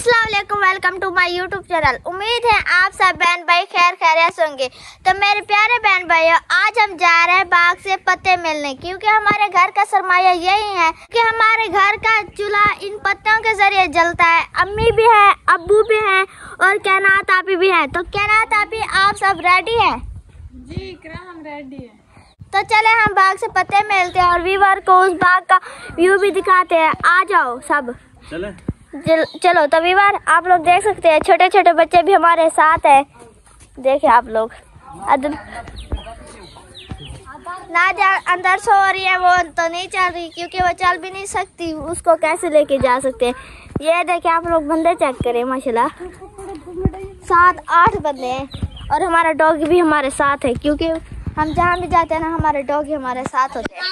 अस्सलाम वालेकुम, welcome to my YouTube channel. उम्मीद है आप सब बहन भाई खैर खैरियत होंगे। तो मेरे प्यारे बहन भाइयों, आज हम जा रहे हैं बाग से पत्ते मिलने, क्योंकि हमारे घर का सरमाया यही है कि हमारे घर का चूल्हा इन पत्तों के जरिए जलता है। अम्मी भी है, अब्बू भी है और कैनात आपी भी है। तो कैनात आपी, आप सब रेडी हैं? जी इकरा, हम रेडी हैं। तो चले हम बाग से पत्ते मिलते हैं और व्यूअर को उस बाग का व्यू भी दिखाते हैं। आ जाओ सब चले। चलो। तो व्यूअर आप लोग देख सकते हैं, छोटे छोटे बच्चे भी हमारे साथ हैं। देखे आप लोग, ना जा अंदर सो रही है, वो तो नहीं चल रही क्योंकि वो चल भी नहीं सकती, उसको कैसे लेके जा सकते हैं। ये देखे आप लोग, बंदे चेक करें, माशाल्लाह 7-8 बंदे हैं और हमारा डॉग भी हमारे साथ है, क्योंकि हम जहाँ भी जाते हैं ना, हमारे डॉग हमारे साथ होते हैं।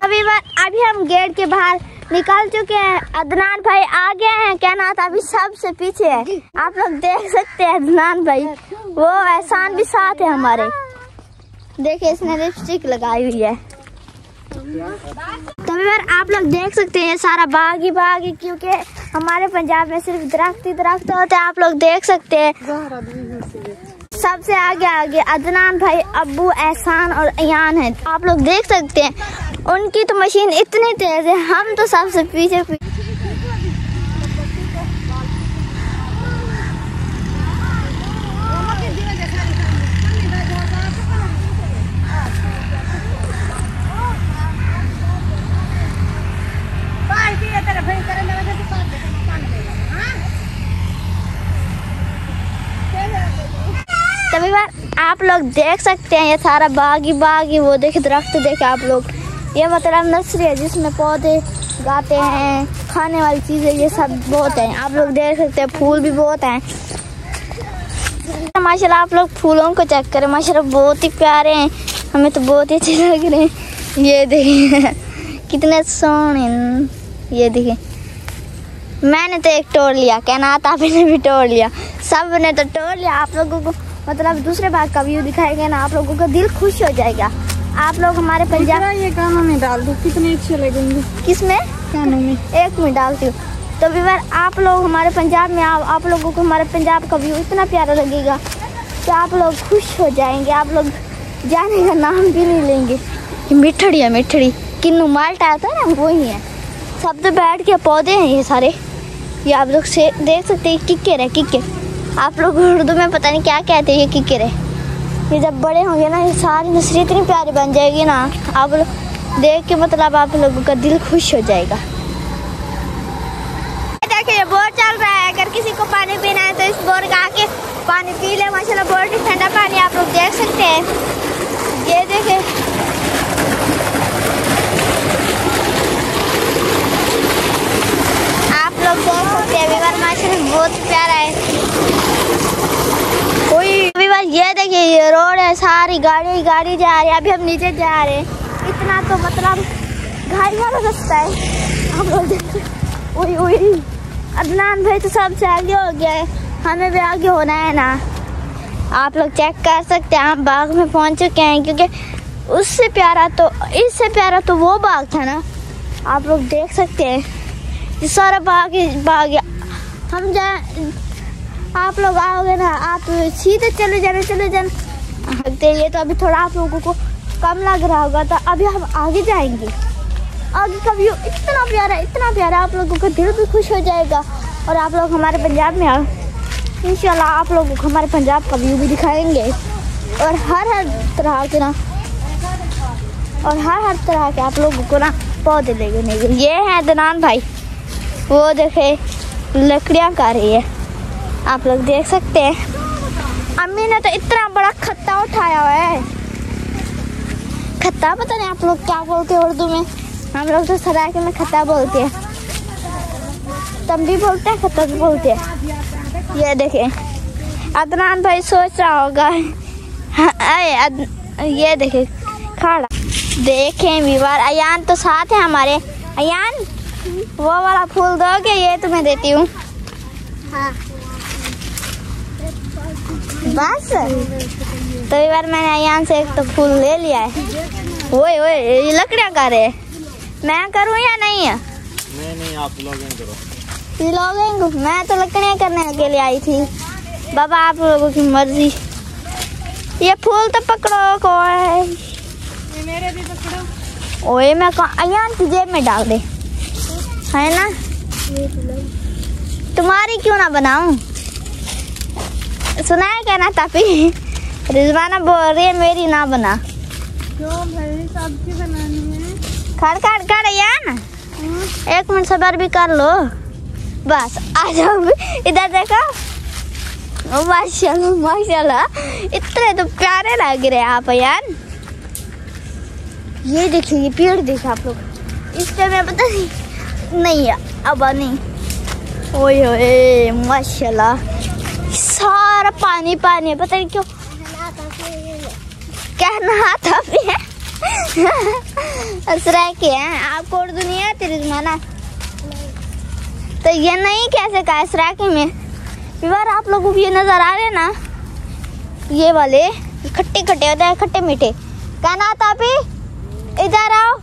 अभी हम गेट के बाहर निकल चुके हैं। अदनान भाई आगे हैं, कैनात अभी सबसे पीछे है। आप लोग देख सकते हैं अदनान भाई, वो एहसान भी साथ है हमारे। देखिए इसने लिपस्टिक लगाई हुई है। तो आप लोग देख सकते हैं, सारा बाग ही बाग है, क्योंकि हमारे पंजाब में सिर्फ दरख्त ही दरख्त होते हैं। आप लोग देख सकते हैं सबसे आगे अदनान भाई, अब्बू, एहसान और अयान है। आप लोग देख सकते हैं उनकी तो मशीन इतनी तेज है, हम तो सबसे पीछे तभी बार आप लोग देख सकते हैं, ये सारा बाग ही वो देखे दरख्त देखे आप लोग। ये मतलब नर्सरी है जिसमें पौधे गाते हैं, खाने वाली चीजें, ये सब बहुत हैं। आप लोग देख सकते हैं फूल भी बहुत हैं। माशाल्लाह आप लोग फूलों को चेक करें, माशाल्लाह बहुत ही प्यारे हैं, हमें तो बहुत ही अच्छे लग रहे हैं। ये देखिए कितने सोहने। ये देखिए, मैंने तो एक तोड़ लिया, कैनात आपी ने भी तोड़ लिया, सब ने तो तोड़ लिया। आप लोगों को मतलब दूसरे बाग का व्यू दिखाएंगे ना, आप लोगों का दिल खुश हो जाएगा। आप लोग हमारे पंजाब, ये गानों में डाल दो, कितने अच्छे लगेंगे। किसमें? गानों में। एक में डालती हूँ। तो व्यूअर आप लोग हमारे पंजाब में आओ, आप लोगों को हमारे पंजाब का व्यू इतना प्यारा लगेगा कि आप लोग खुश हो जाएंगे। आप लोग जाने का नाम भी नहीं लेंगे। मिठड़ी है, मिठड़ी किन्नू माल्टा आता है ना, वही है। सब तो बैठ के पौधे हैं ये सारे। ये आप लोग से देख सकते हैं, किक्कर है, किक्कर। आप लोग उर्दू में पता नहीं क्या कहते हैं, ये किक्कर है। ये जब बड़े होंगे ना, ये सारी नर्सरी इतनी प्यारी बन जाएगी ना, आप लोग देख के मतलब आप लोगों का दिल खुश हो जाएगा। देखिए बोर चल रहा है, अगर किसी को पानी पीना है तो इस बोर का आके पानी पी ले। माशाल्लाह बहुत ही ठंडा पानी आप लोग देख सकते हैं। ये देखे आप लोग देख सकते हैं, माशाल्लाह बहुत प्यारा है। ये देखिए, ये रोड है, सारी गाड़ी जा रही है। अभी हम नीचे जा रहे हैं, इतना तो मतलब घाई वाला रास्ता है। आप लोग देखिए, ओए अदनान भाई तो सबसे आगे हो गया है, हमें भी आगे होना है ना। आप लोग चेक कर सकते हैं, हम बाग में पहुंच चुके हैं, क्योंकि इससे प्यारा तो वो बाग था ना। आप लोग देख सकते हैं, ये सारा बाग है। हम आप लोग आओगे ना, आप सीधे चले जाना। ये तो अभी थोड़ा आप लोगों को कम लग रहा होगा, तो अभी हम आगे जाएंगे। आगे का व्यू इतना प्यारा, आप लोगों का दिल भी खुश हो जाएगा। और आप लोग हमारे पंजाब में आओ, इंशाल्लाह आप लोगों को हमारे पंजाब का व्यू भी दिखाएंगे। और हर तरह के ना, और हर तरह के आप लोगों को ना पौधे लेंगे। ये है अदनान भाई, वो देखे लकड़ियाँ का रही है, आप लोग देख सकते हैं। अम्मी ने तो इतना बड़ा खत्ता उठाया हुआ है। खत्ता पता नहीं आप लोग क्या बोलते हैं उर्दू में, हम लोग तो सराइके में खत्ता बोलते हैं। तुम भी बोलते हैं, खत्ता भी बोलते हैं। ये देखें अदनान भाई सोच रहा होगा, ये देखें खड़ा। देखें व्यूअर, अयान तो साथ है हमारे। अयान वो वाला फूल दोगे? ये तुम्हें देती हूँ। हाँ बस। तो बार मैंने अयान से एक तो फूल ले लिया है। ओए ये लकड़ियाँ कर रहे, मैं करूँ या नहीं है? नहीं आप लोग करो। व्लॉगिंग मैं तो लकड़ियाँ करने के लिए आई थी। बाबा आप लोगों की मर्जी। ये फूल तो पकड़ो को है। ये मेरे भी पकड़ो। ओए मैं अयान की जेब में डाल दे, है ना? तुम्हारी क्यों ना बनाऊं? सुना है क्या ना तापी? रिजवाना बोल रही है मेरी ना बना। क्यों भाई, सब्जी बनानी है। खड़ खड़ खड़ यार, 1 मिनट सबर भी कर लो। बस आ जाओ इधर देखो। माशाल्लाह माशाल्लाह, इतने तो प्यारे लग रहे आप यार। ये देखिए, ये पेड़ देखा आप लोग। इस पे मैं पता नहीं है अब नहीं। ओए ओए माशाल्लाह, सारा पानी पानी है, पता नहीं क्यों। क्या नहाता भी है? के हैं आपको उर्दू नहीं आती रिजवाना? तो ये नहीं कैसे कहा सराकी में विवार। आप लोगों को ये नजर आ रहे ना, ये वाले खट्टे खट्टे होते हैं, खट्टे मीठे। क्या ना आता भी? इधर आओ।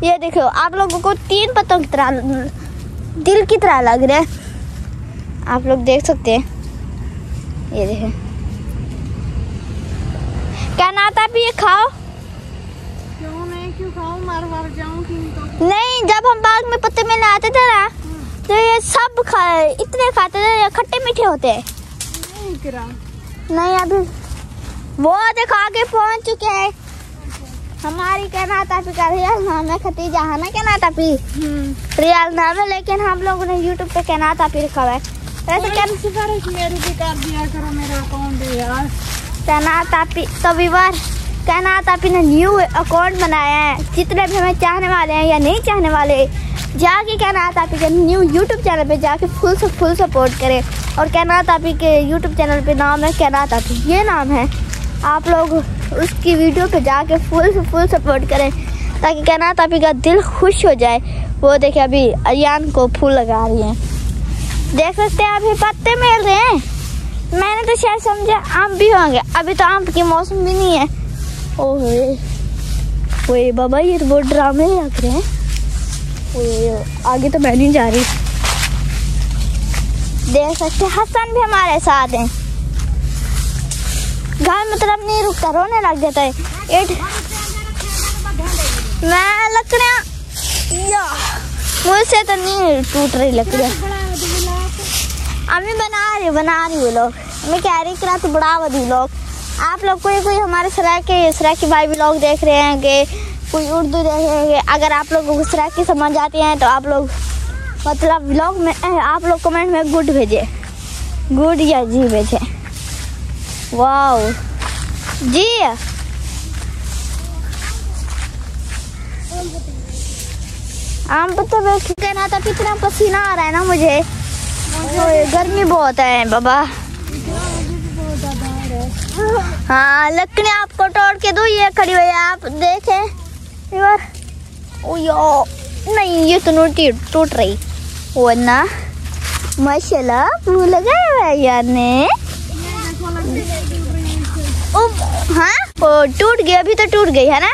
ये देखो आप लोगों को 3 पत्तों की तरह, दिल की तरह लग रहे हैं। आप लोग देख सकते हैं, ये देखो। क्या ना आता भी? ये खाओ। क्यों नहीं, क्यों खाऊं? मार जाऊं तो। नहीं, जब हम बाग में पत्ते मिलने आते थे ना, तो ये सब इतने खाते थे। ये खट्टे मीठे होते हैं। नहीं अभी वो देखो आगे पहुंच चुके हैं। हमारी कहना तापी का रियल नाम है खतीजा, है ना? कहना तापी रियल नाम है, लेकिन हम लोगों ने यूट्यूब पे कहना तापी रखा हुआ है। वैसे मेरी भी कर दिया करो, मेरा अकाउंट है यार। कहना तापी तो विवार, कहना तापी ने न्यू अकाउंट बनाया है। जितने भी हमें चाहने वाले हैं या नहीं चाहने वाले, जाके कहना तापी के न्यू यूट्यूब चैनल पे जाके फुल सपोर्ट करें। और कहना तापी के यूट्यूब चैनल पे नाम है कहना तापी, ये नाम है। आप लोग उसकी वीडियो पे जाके फुल सपोर्ट करें, ताकि कहना तापी का दिल खुश हो जाए। वो देखिए अभी अयान को फूल लगा रही हैं, देख सकते हैं। अभी पत्ते मिल रहे हैं। मैंने तो शायद समझा आम भी होंगे, अभी तो आम की मौसम भी नहीं है। ओए बाबा, ये तो बहुत ड्रामे लग रहे हैं। आगे तो मैं नहीं जा रही। देख सकते हसन भी हमारे साथ हैं। घर मतलब नहीं रुकता, रोने लग जाता है। मैं लकड़ियाँ मुझसे तो नहीं टूट रही लकड़ियाँ। अम्मी बना रही लोग। मैं कह रही कि तो बढ़ावा दी लोग। आप लोग कोई हमारे सराकी भाई भी लोग देख रहे हैं कि कोई उर्दू देख रहे हैं। अगर आप लोगों को सराकी समझ आती है तो आप लोग मतलब व्लॉग में आप लोग कमेंट में गुड भेजे, गुड या जी भेजे। वाओ जी, आम पत्ता बैठ कहना था। कितना पसीना आ रहा है ना मुझे, गर्मी बहुत है बाबा। हाँ लकड़ियाँ आपको तोड़ के दो, ये खड़ी हुई है आप देखें। नहीं ये तो टूट रही। वो ना माशाल्लाह फूल लगाया हुआ है यार ने। हाँ वो टूट गई, अभी तो टूट गई है ना।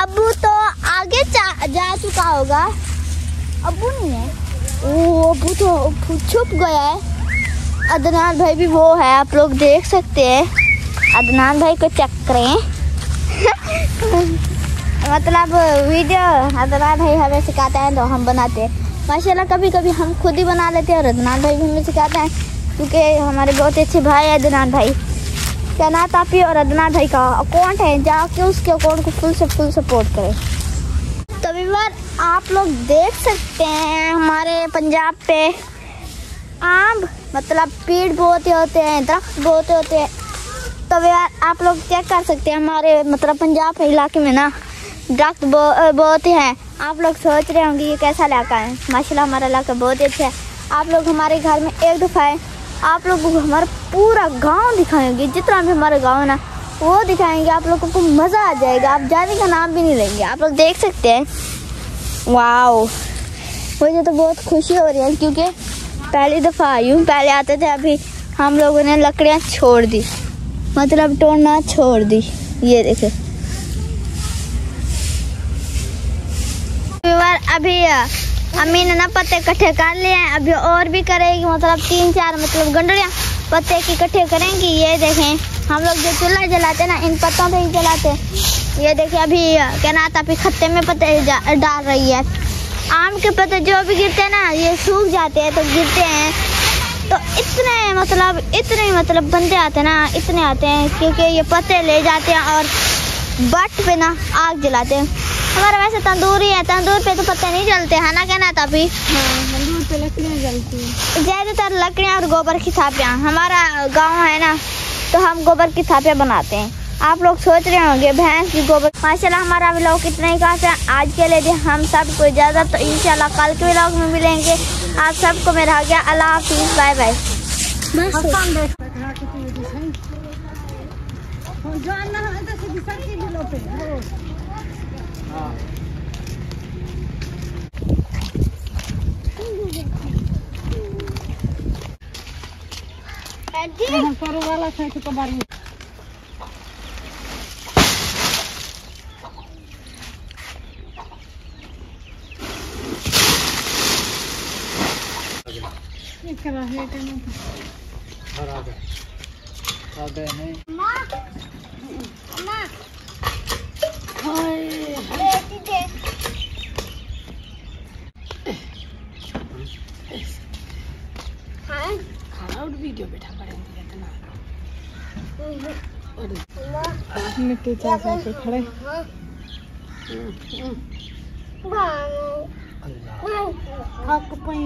अब्बू तो आगे जा चुका होगा। अब्बू नहीं है, ओ अब्बू तो छुप गया है। अदनान भाई भी वो है, आप लोग देख सकते हैं। अदनान भाई को चेक करें। मतलब वीडियो अदनान भाई हमें सिखाते हैं तो हम बनाते हैं। माशाल्लाह कभी कभी हम खुद ही बना लेते हैं और अदनान भाई भी हमें सिखाते हैं, क्योंकि हमारे बहुत अच्छे भाई है अदनान भाई। कहना तापी और अदनान भाई का अकाउंट है, जाके उसके अकाउंट को फुल सपोर्ट करें। तो व्यूअर आप लोग देख सकते हैं हमारे पंजाब पे आम मतलब पेड़ बहुत होते हैं, दरख्त बहुत होते हैं। तो व्यूअर आप लोग चेक कर सकते हैं हमारे मतलब पंजाब इलाके में ना दरख्त बहुत हैं। आप लोग सोच रहे होंगे ये कैसा इलाका है। माशाल्लाह हमारा इलाका बहुत अच्छा है। आप लोग हमारे घर में एक दफ़ा आए, आप लोगों को हमारा पूरा गांव दिखाएंगे। जितना भी हमारा गांव है ना वो दिखाएंगे। आप लोगों को मज़ा आ जाएगा, आप जाने का नाम भी नहीं लेंगे। आप लोग देख सकते हैं। वाओ मुझे तो बहुत खुशी हो रही है, क्योंकि पहली दफ़ा आई हूँ। पहले आते थे, अभी हम लोगों ने लकड़ियाँ छोड़ दी, मतलब तोड़ना छोड़ दी। ये देखे अभी अम्मी ने ना पत्ते इकट्ठे कर लिए हैं, अभी और भी करेगी, मतलब 3-4 मतलब गंडलियाँ पत्ते इकट्ठे करेंगी। ये देखें हम लोग जो चूल्हा जलाते हैं ना, इन पत्तों पे ही जलाते हैं। ये देखिए अभी क्या ना आता, अभी खत्ते में पत्ते डाल रही है। आम के पत्ते जो भी गिरते हैं ना, ये सूख जाते हैं तो गिरते हैं, तो इतने मतलब बंदे आते हैं ना, इतने आते हैं, क्योंकि ये पत्ते ले जाते हैं और बट पे ना आग जलाते हैं। हमारा वैसे तंदूर ही है, तंदूर पे तो पत्ते नहीं जलते है ना, कहना था अभी। हाँ, तंदूर पे लकड़ियाँ जलती हैं, ज्यादातर लकड़ियाँ और गोबर की थापियाँ। हमारा गांव है ना, तो हम गोबर की थापियाँ बनाते हैं। आप लोग सोच रहे होंगे भैंस की गोबर। माशाल्लाह हमारा व्लॉग इतना ही काफी है आज के लिए। हम सबको इजाजत, तो इंशाल्लाह कल के व्लॉग में मिलेंगे। आप सबको मेरा आ गया अल्लाह हाफिज, बाय बाय। वाला था तो बारी करा है नहीं वीडियो बैठा पड़ेंगे इतना मिट्टी चाचा पे खड़े थक पई